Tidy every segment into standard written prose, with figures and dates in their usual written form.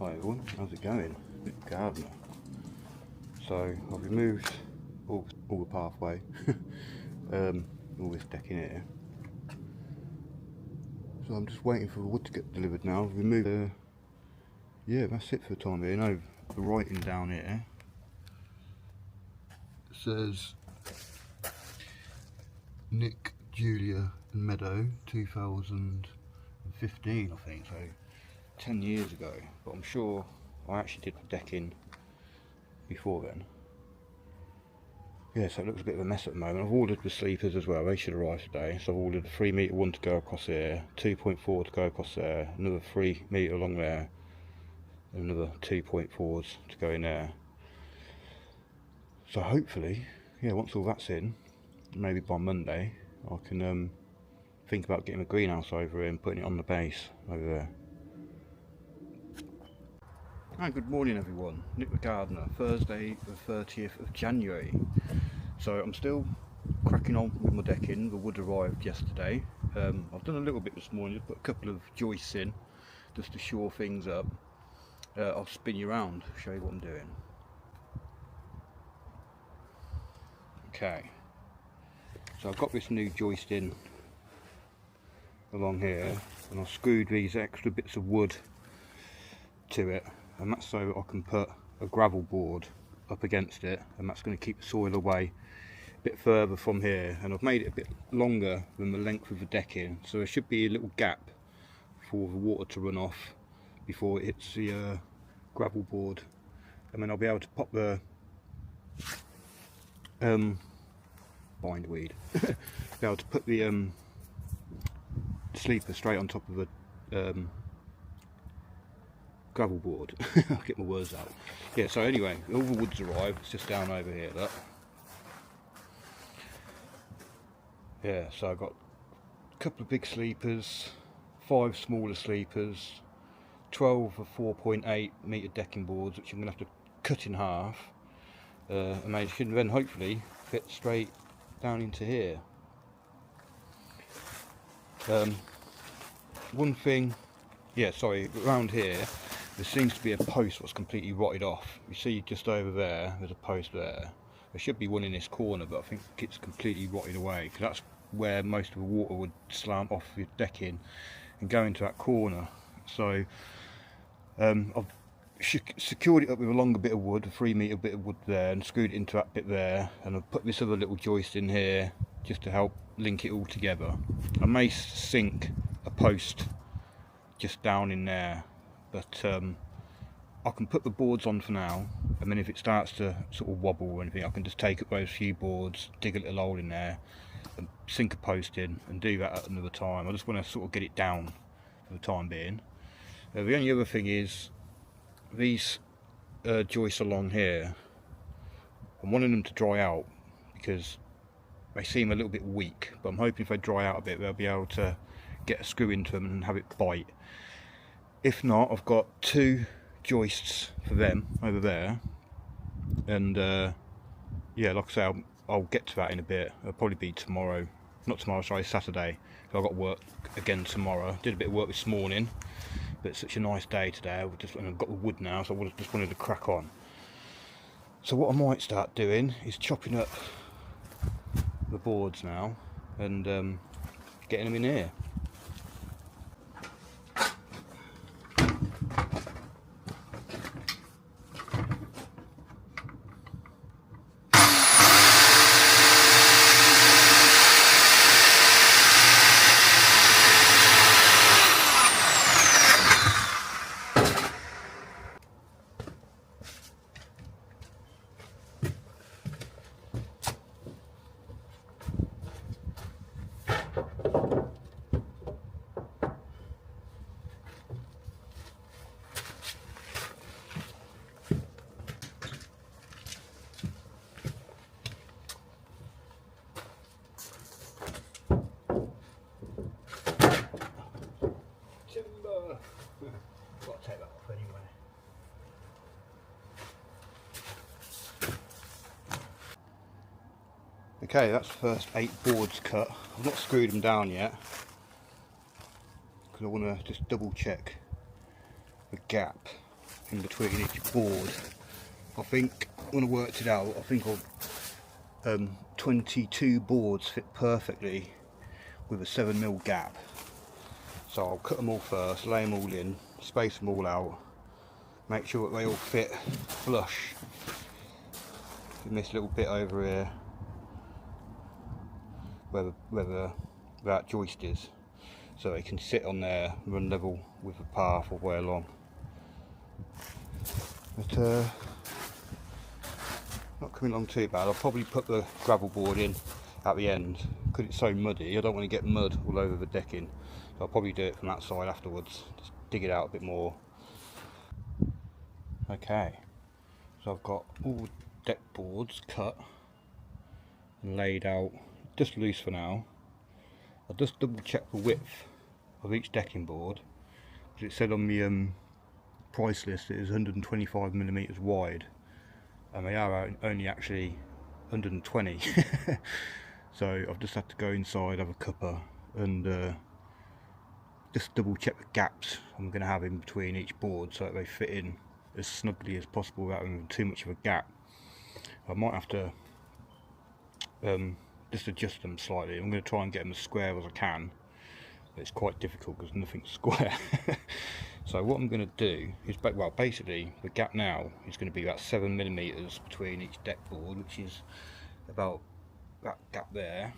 Hi everyone, how's it going? Nick Gardener. So I've removed all the pathway, all this decking here. So I'm just waiting for the wood to get delivered now. I've removed yeah, that's it for the time being. I've the writing down here. It says Nick, Julia and Meadow 2015 I think, so 10 years ago, but I'm sure I actually did the decking before then. Yeah, so it looks a bit of a mess at the moment. I've ordered the sleepers as well, they should arrive today. So I've ordered a 3 metre one to go across here, 2.4 to go across there, another 3 metre along there, and another 2.4s to go in there. So hopefully, yeah, once all that's in, maybe by Monday, I can think about getting a greenhouse over here and putting it on the base over there. Hi, good morning everyone, Nick the Gardener, Thursday the 30th of January. So I'm still cracking on with my decking. The wood arrived yesterday. I've done a little bit this morning, just put a couple of joists in just to shore things up. I'll spin you around, show you what I'm doing. Okay, so I've got this new joist in along here, and I've screwed these extra bits of wood to it, and that's so I can put a gravel board up against it, and that's going to keep the soil away a bit further from here. And I've made it a bit longer than the length of the decking, so there should be a little gap for the water to run off before it hits the gravel board, and then I'll be able to pop the bindweed be able to put the sleeper straight on top of the gravel board. I'll get my words out. Yeah, so anyway, all the wood's arrived, it's just down over here, look. Yeah, so I've got a couple of big sleepers, 5 smaller sleepers, 12 of 4.8 metre decking boards, which I'm going to have to cut in half, and they should then hopefully fit straight down into here. One thing, yeah, sorry, around here there seems to be a post that's completely rotted off. You see just over there, there's a post there. There should be one in this corner, but I think it's completely rotted away, because that's where most of the water would slant off your decking and go into that corner. So I've secured it up with a longer bit of wood, a 3 metre bit of wood there, and screwed it into that bit there, and I've put this other little joist in here just to help link it all together. I may sink a post just down in there, but I can put the boards on for now, and then if it starts to sort of wobble or anything, I can just take up those few boards, dig a little hole in there and sink a post in, and do that at another time. I just want to sort of get it down for the time being. The only other thing is these joists along here, I'm wanting them to dry out because they seem a little bit weak, but I'm hoping if they dry out a bit they'll be able to get a screw into them and have it bite. If not, I've got 2 joists for them over there, and yeah, like I say, I'll get to that in a bit. It'll probably be tomorrow, not tomorrow, sorry, Saturday. So I've got work again tomorrow. Did a bit of work this morning, but it's such a nice day today. I've got the wood now, so I just wanted to crack on. So what I might start doing is chopping up the boards now and getting them in here. Got to take that off anyway. Okay, that's the first 8 boards cut. I've not screwed them down yet because I want to just double check the gap in between each board. I think when I worked it out, I think 22 boards fit perfectly with a 7mm gap. So I'll cut them all first, lay them all in, space them all out, make sure that they all fit flush in this little bit over here where that joist is, so they can sit on there and run level with the path all the way along. But not coming along too bad. I'll probably put the gravel board in at the end because it's so muddy. I don't want to get mud all over the decking, so I'll probably do it from that side afterwards, just dig it out a bit more. Okay, so I've got all the deck boards cut and laid out, just loose for now. I'll just double check the width of each decking board, because it said on the price list it is 125mm wide, and they are only actually 120. So I've just had to go inside, have a cuppa, and just double check the gaps I'm going to have in between each board so that they fit in as snugly as possible without having too much of a gap. I might have to just adjust them slightly. I'm going to try and get them as square as I can, but it's quite difficult because nothing's square. So what I'm going to do is, well, basically the gap now is going to be about 7mm between each deck board, which is about that gap there.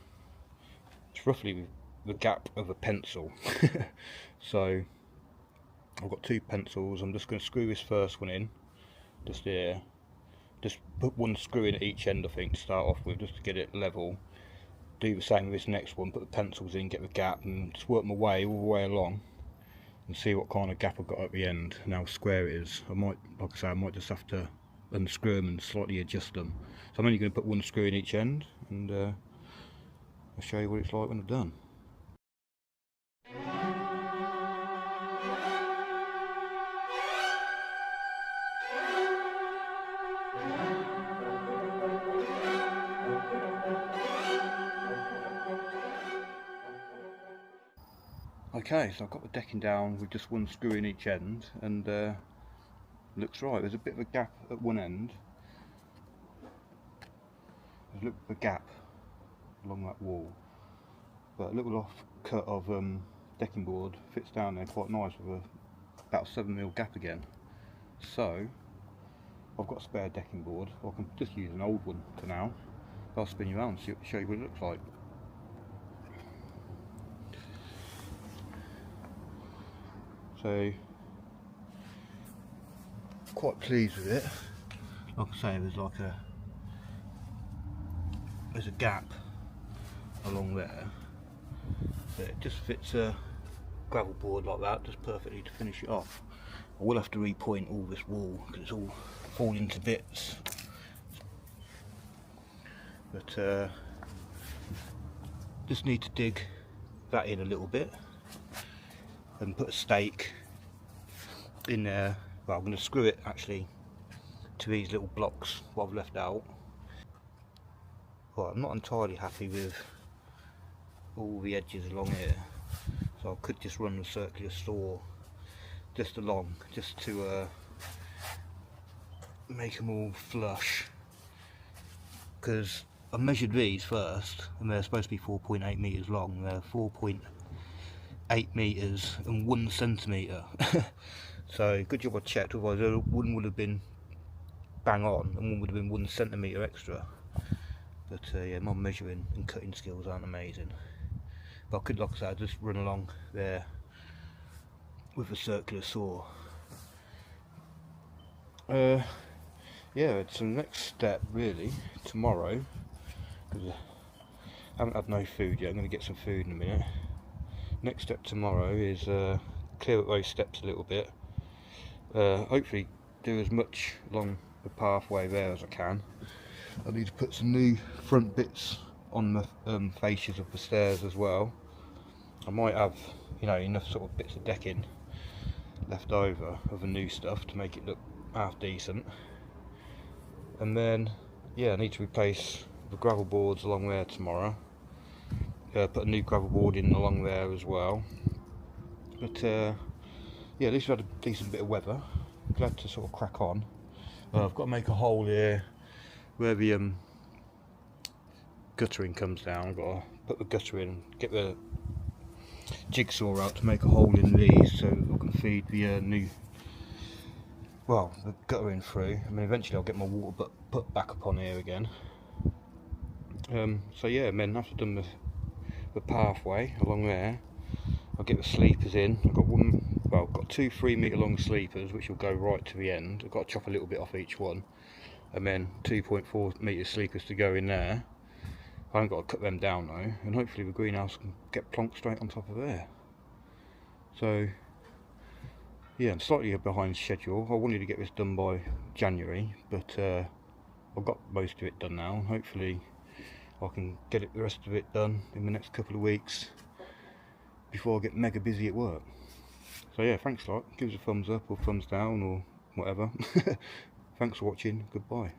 It's roughly the gap of a pencil. So I've got 2 pencils. I'm just going to screw this first one in, just here. Just put 1 screw in at each end, I think, to start off with, just to get it level. Do the same with this next one, put the pencils in, get the gap, and just work my way all the way along and see what kind of gap I've got at the end and how square it is. I might, like I say, I might just have to unscrew them and slightly adjust them. So I'm only going to put 1 screw in each end, and I'll show you what it's like when I'm done. Okay, so I've got the decking down with just 1 screw in each end, and looks right. There's a bit of a gap at one end. There's a little bit of a gap along that wall, but a little off cut of decking board fits down there quite nice with about a 7mm gap again. So I've got a spare decking board, or I can just use an old one for now. I'll spin you around and show you what it looks like. So, quite pleased with it. Like I say, there's a gap along there, but it just fits a gravel board like that just perfectly to finish it off. I will have to repoint all this wall because it's all falling to bits, but just need to dig that in a little bit and put a stake in there. Well, I'm going to screw it actually to these little blocks what I've left out. Right, I'm not entirely happy with all the edges along here, so I could just run the circular saw just along, just to make them all flush, because I measured these first and they're supposed to be 4.8 metres long. They're 4.8 metres and 1 centimetre. So good job I checked, otherwise one would have been bang on and one would have been 1 centimetre extra. But yeah, my measuring and cutting skills aren't amazing. But I could, like I said, just run along there with a circular saw. Yeah, it's the next step really, tomorrow, because I haven't had no food yet. I'm going to get some food in a minute. Next step tomorrow is clear up those steps a little bit, hopefully do as much along the pathway there as I can. I need to put some new front bits on the fascias of the stairs as well. I might have, you know, enough sort of bits of decking left over of the new stuff to make it look half decent. And then, yeah, I need to replace the gravel boards along there tomorrow. Put a new gravel board in along there as well. But yeah, at least we had a decent bit of weather. glad to sort of crack on. I've got to make a hole here where the guttering comes down. I've got to put the gutter in, get the jigsaw out to make a hole in these so I can feed the the guttering through. I mean, eventually I'll get my water put back up on here again. So yeah, and then after I've done the pathway along there, I'll get the sleepers in. I've got two 3 metre long sleepers which will go right to the end. I've got to chop a little bit off each one, and then 2.4 metre sleepers to go in there. I haven't got to cut them down though, and hopefully the greenhouse can get plonked straight on top of there. So yeah, I'm slightly behind schedule. I wanted to get this done by January, but I've got most of it done now, and hopefully I can get the rest of it done in the next couple of weeks before I get mega busy at work. So yeah, thanks a lot. Give us a thumbs up or thumbs down or whatever. Thanks for watching. Goodbye.